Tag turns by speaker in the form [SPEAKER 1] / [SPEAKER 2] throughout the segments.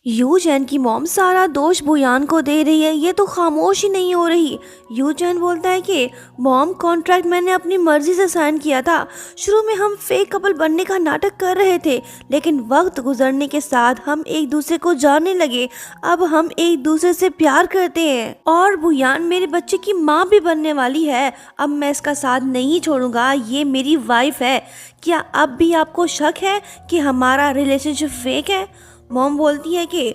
[SPEAKER 1] यूचैन की मॉम सारा दोष बुयान को दे रही है, ये तो खामोश ही नहीं हो रही। यूचैन बोलता है कि मॉम, कॉन्ट्रैक्ट मैंने अपनी मर्जी से साइन किया था। शुरू में हम फेक कपल बनने का नाटक कर रहे थे, लेकिन वक्त गुजरने के साथ हम एक दूसरे को जानने लगे। अब हम एक दूसरे से प्यार करते हैं और बुयान मेरे बच्चे की माँ भी बनने वाली है। अब मैं इसका साथ नहीं छोड़ूंगा, ये मेरी वाइफ है। क्या अब भी आपको शक है कि हमारा रिलेशनशिप फेक है? मॉम बोलती है कि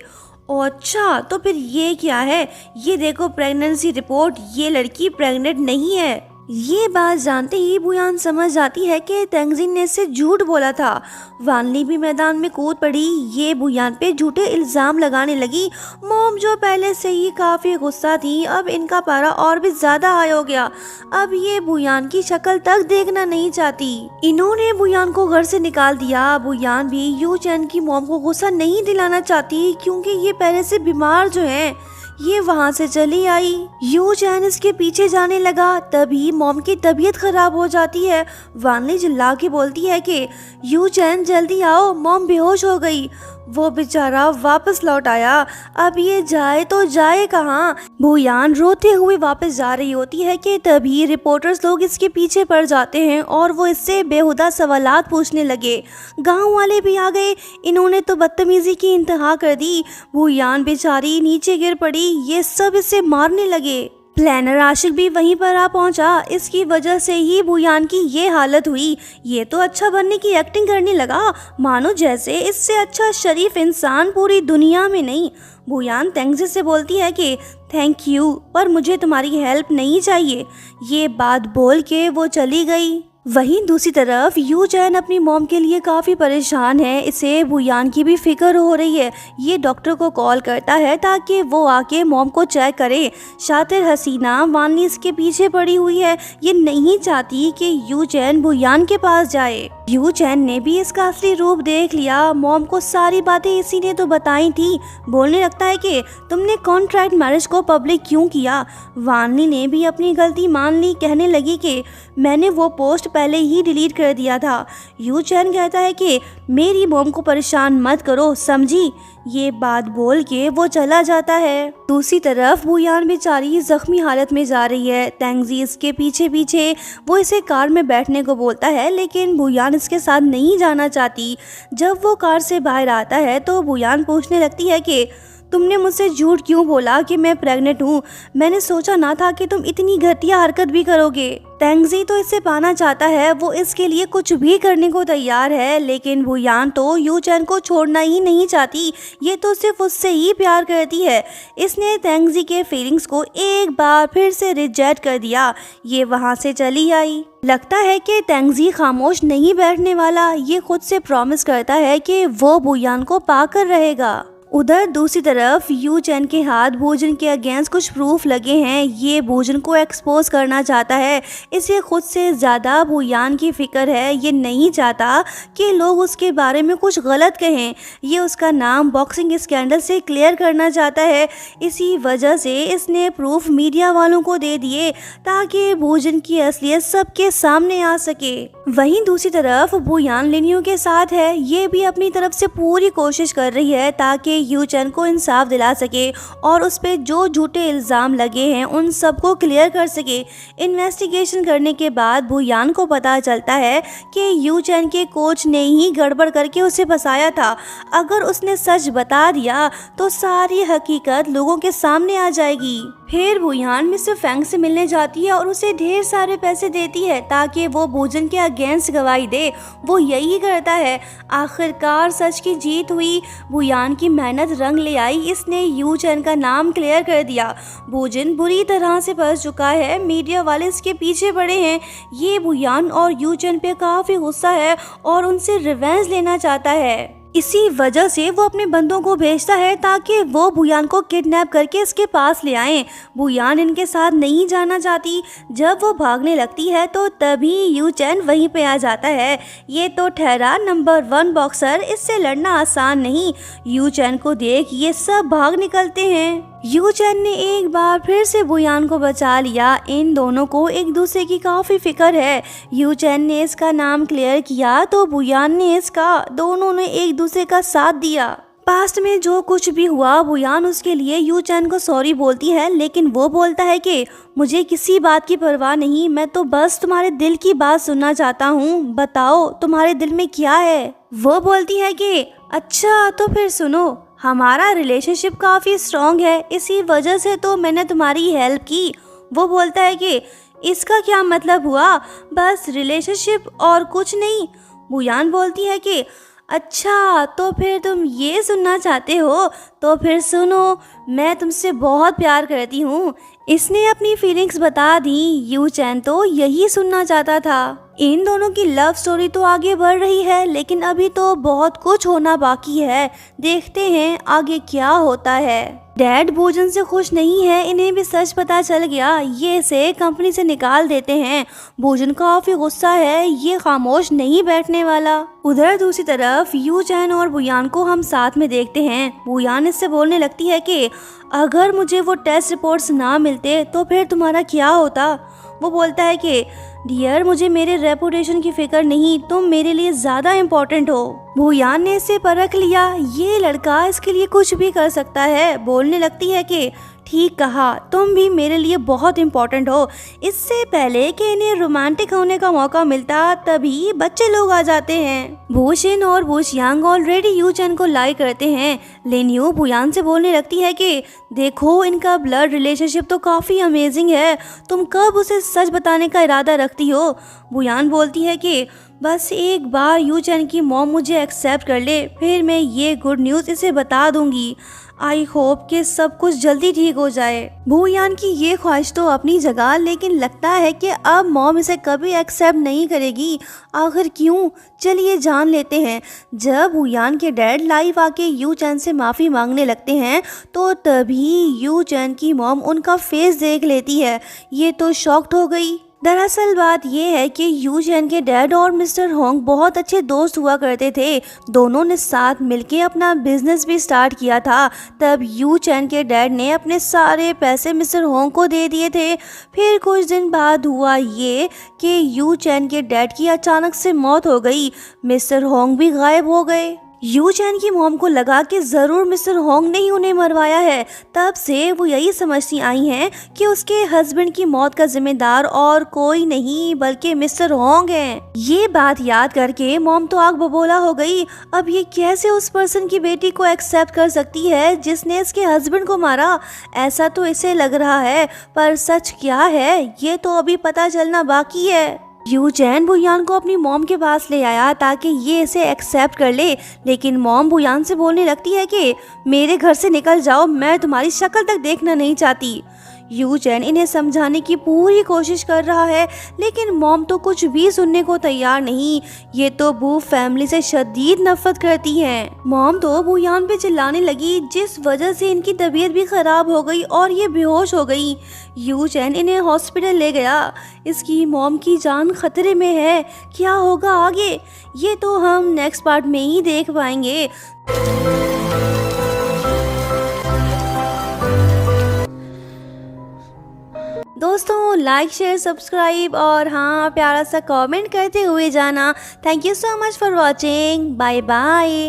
[SPEAKER 1] ओ अच्छा, तो फिर ये क्या है? ये देखो प्रेगनेंसी रिपोर्ट, ये लड़की प्रेग्नेंट नहीं है। ये बात जानते ही बुयान समझ जाती है कि तेंगजिन ने इससे झूठ बोला था। वानली भी मैदान में कूद पड़ी। ये बुयान पे झूठे इल्जाम लगाने लगी। मॉम, जो पहले से ही काफी गुस्सा थी, अब इनका पारा और भी ज्यादा हाई हो गया। अब ये बुयान की शक्ल तक देखना नहीं चाहती। इन्होंने बुयान को घर से निकाल दिया। बुयान भी यूचैन की मॉम को गुस्सा नहीं दिलाना चाहती, क्योंकि ये पहले से बीमार जो है। ये वहाँ से चली आई। यूचैन इसके पीछे जाने लगा, तभी मॉम की तबीयत खराब हो जाती है। वानली चिल्ला के बोलती है कि यूचैन जल्दी आओ, मॉम बेहोश हो गई। वो बेचारा वापस लौट आया। अब ये जाए तो जाए कहाँ? बुयान रोते हुए वापस जा रही होती है कि तभी रिपोर्टर्स लोग इसके पीछे पड़ जाते हैं और वो इससे बेहुदा सवालात पूछने लगे। गांव वाले भी आ गए। इन्होंने तो बदतमीजी की इंतहा कर दी। बुयान बेचारी नीचे गिर पड़ी। ये सब इसे मारने लगे। प्लानर आशिक भी वहीं पर आ पहुंचा। इसकी वजह से ही बुयान की ये हालत हुई। ये तो अच्छा बनने की एक्टिंग करने लगा, मानो जैसे इससे अच्छा शरीफ इंसान पूरी दुनिया में नहीं। बुयान तेंगजिन से बोलती है कि थैंक यू, पर मुझे तुम्हारी हेल्प नहीं चाहिए। ये बात बोल के वो चली गई। वहीं दूसरी तरफ यूचैन अपनी मॉम के लिए काफ़ी परेशान है। इसे बुयान की भी फिक्र हो रही है। ये डॉक्टर को कॉल करता है ताकि वो आके मॉम को चेक करे। शातिर हसीना वानली इसके पीछे पड़ी हुई है। ये नहीं चाहती कि यूचैन बुयान के पास जाए। यूचैन ने भी इसका असली रूप देख लिया। मॉम को सारी बातें इसी ने तो बताई थी। बोलने लगता है कि तुमने कॉन्ट्रैक्ट मैरिज को पब्लिक क्यों किया? वानली ने भी अपनी गलती मान ली। कहने लगी कि मैंने वो पोस्ट पहले ही डिलीट कर दिया था। यूचैन कहता है कि मेरी मॉम को परेशान मत करो, समझी? ये बात बोल के वो चला जाता है। दूसरी तरफ बुयान बेचारी जख्मी हालत में जा रही है। तेंगजी इसके पीछे पीछे। वो इसे कार में बैठने को बोलता है, लेकिन बुयान इसके साथ नहीं जाना चाहती। जब वो कार से बाहर आता है तो बुयान पूछने लगती है कि तुमने मुझसे झूठ क्यों बोला कि मैं प्रेग्नेंट हूँ? मैंने सोचा ना था कि तुम इतनी घटिया हरकत भी करोगे। तेंगजी तो इससे पाना चाहता है, वो इसके लिए कुछ भी करने को तैयार है, लेकिन बुयान तो यूचैन को छोड़ना ही नहीं चाहती। ये तो सिर्फ उससे ही प्यार करती है। इसने तेंगजी के फीलिंग्स को एक बार फिर से रिजेक्ट कर दिया। ये वहाँ से चली आई। लगता है कि तेंगजी खामोश नहीं बैठने वाला। ये खुद से प्रॉमिस करता है कि वो बुयान को पाकर रहेगा। उधर दूसरी तरफ यूचैन के हाथ भोजन के अगेंस्ट कुछ प्रूफ लगे हैं। ये भोजन को एक्सपोज करना चाहता है। इसे खुद से ज़्यादा बुयान की फिक्र है। ये नहीं चाहता कि लोग उसके बारे में कुछ गलत कहें। ये उसका नाम बॉक्सिंग स्कैंडल से क्लियर करना चाहता है। इसी वजह से इसने प्रूफ मीडिया वालों को दे दिए ताकि भोजन की असलियत सबके सामने आ सके। वहीं दूसरी तरफ बुयान लिनियो के साथ है। ये भी अपनी तरफ से पूरी कोशिश कर रही है ताकि यूचैन को इंसाफ दिला सके और उस पे जो झूठे इल्ज़ाम लगे हैं उन सबको क्लियर कर सके। इन्वेस्टिगेशन करने के बाद बुयान को पता चलता है कि यूचैन के कोच ने ही गड़बड़ करके उसे फंसाया था। अगर उसने सच बता दिया तो सारी हकीकत लोगों के सामने आ जाएगी। फिर बुयान मिस्टर फैंग से मिलने जाती है और उसे ढेर सारे पैसे देती है ताकि वो भोजन के अगेंस्ट गवाही दे। वो यही करता है। आखिरकार सच की जीत हुई। बुयान की मेहनत रंग ले आई। इसने यूचैन का नाम क्लियर कर दिया। भोजन बुरी तरह से फंस चुका है। मीडिया वाले इसके पीछे पड़े हैं। ये बुयान और यूचैन पे काफ़ी गुस्सा है और उनसे रिवेंज लेना चाहता है। इसी वजह से वो अपने बंदों को भेजता है ताकि वो बुयान को किडनैप करके इसके पास ले आएं। बुयान इनके साथ नहीं जाना चाहती। जब वो भागने लगती है तो तभी यूचैन वहीं पे आ जाता है। ये तो ठहरा नंबर 1 बॉक्सर, इससे लड़ना आसान नहीं। यूचैन को देख ये सब भाग निकलते हैं। यू चैन ने एक बार फिर से बुयान को बचा लिया। इन दोनों को एक दूसरे की काफ़ी फिक्र है। यू चैन ने इसका नाम क्लियर किया तो बुयान ने इसका। दोनों ने एक दूसरे का साथ दिया। पास्ट में जो कुछ भी हुआ बुयान उसके लिए यू चैन को सॉरी बोलती है, लेकिन वो बोलता है कि मुझे किसी बात की परवाह नहीं, मैं तो बस तुम्हारे दिल की बात सुनना चाहता हूँ, बताओ तुम्हारे दिल में क्या है। वो बोलती है कि अच्छा तो फिर सुनो, हमारा रिलेशनशिप काफ़ी स्ट्रॉन्ग है, इसी वजह से तो मैंने तुम्हारी हेल्प की। वो बोलता है कि इसका क्या मतलब हुआ, बस रिलेशनशिप और कुछ नहीं। बुयान बोलती है कि अच्छा तो फिर तुम ये सुनना चाहते हो, तो फिर सुनो, मैं तुमसे बहुत प्यार करती हूँ। इसने अपनी फीलिंग्स बता दी। यू चैन तो यही सुनना चाहता था। इन दोनों की लव स्टोरी तो आगे बढ़ रही है, लेकिन अभी तो बहुत कुछ होना बाकी है। देखते हैं आगे क्या होता है। डैड भोजन से खुश नहीं है, इन्हें भी सच पता चल गया। ये इसे कंपनी से निकाल देते हैं। भोजन काफी गुस्सा है, ये खामोश नहीं बैठने वाला। उधर दूसरी तरफ यू चैन और बुयान को हम साथ में देखते हैं। बुयान इससे बोलने लगती है कि अगर मुझे वो टेस्ट रिपोर्ट्स ना मिलते तो फिर तुम्हारा क्या होता। वो बोलता है कि डियर, मुझे मेरे रेपुटेशन की फिक्र नहीं, तुम मेरे लिए ज्यादा इम्पोर्टेंट हो। बुयान ने इसे परख लिया, ये लड़का इसके लिए कुछ भी कर सकता है। बोलने लगती है कि ठीक कहा, तुम भी मेरे लिए बहुत इम्पोर्टेंट हो। इससे पहले कि इन्हें रोमांटिक होने का मौका मिलता तभी बच्चे लोग आ जाते हैं। भूशिन और भूशियांग ऑलरेडी यू चैन को लाइक करते हैं। लिनयू बुयान से बोलने लगती है कि देखो, इनका ब्लड रिलेशनशिप तो काफ़ी अमेजिंग है, तुम कब उसे सच बताने का इरादा रखती हो। बुयान बोलती है कि बस एक बार यू चैन की मॉम मुझे एक्सेप्ट कर ले, फिर मैं ये गुड न्यूज़ इसे बता दूंगी। आई होप कि सब कुछ जल्दी ठीक हो जाए। बुयान की ये ख्वाहिश तो अपनी जगह, लेकिन लगता है कि अब मॉम इसे कभी एक्सेप्ट नहीं करेगी। आखिर क्यों, चलिए जान लेते हैं। जब बुयान के डैड लाइव आके यू चैन से माफ़ी मांगने लगते हैं तो तभी यू चैन की मॉम उनका फेस देख लेती है। ये तो शॉक्ड हो गई। दरअसल बात यह है कि यू चैन के डैड और मिस्टर होंग बहुत अच्छे दोस्त हुआ करते थे। दोनों ने साथ मिलके अपना बिजनेस भी स्टार्ट किया था। तब यू चैन के डैड ने अपने सारे पैसे मिस्टर होंग को दे दिए थे। फिर कुछ दिन बाद हुआ ये कि यू चैन के डैड की अचानक से मौत हो गई। मिस्टर होंग भी गायब हो गए। यू चैन की मॉम को लगा कि ज़रूर मिस्टर होंग ने ही उन्हें मरवाया है। तब से वो यही समझती आई हैं कि उसके हस्बैंड की मौत का जिम्मेदार और कोई नहीं बल्कि मिस्टर होंग हैं। ये बात याद करके मॉम तो आग बबोला हो गई। अब ये कैसे उस पर्सन की बेटी को एक्सेप्ट कर सकती है जिसने इसके हस्बैंड को मारा। ऐसा तो इसे लग रहा है, पर सच क्या है ये तो अभी पता चलना बाकी है। यू चैन बुयान को अपनी मॉम के पास ले आया ताकि ये इसे एक्सेप्ट कर ले, लेकिन मॉम बुयान से बोलने लगती है कि मेरे घर से निकल जाओ, मैं तुम्हारी शक्ल तक देखना नहीं चाहती। यू चैन इन्हें समझाने की पूरी कोशिश कर रहा है, लेकिन मॉम तो कुछ भी सुनने को तैयार नहीं। ये तो बू फैमिली से शदीद नफरत करती हैं। मॉम तो बुयान पे चिल्लाने लगी, जिस वजह से इनकी तबीयत भी खराब हो गई और ये बेहोश हो गई। यू चैन इन्हें हॉस्पिटल ले गया। इसकी मॉम की जान खतरे में है। क्या होगा आगे, ये तो हम नेक्स्ट पार्ट में ही देख पाएंगे। दोस्तों लाइक शेयर सब्सक्राइब और हाँ प्यारा सा कमेंट करते हुए जाना। Thank you so much for watching. Bye bye.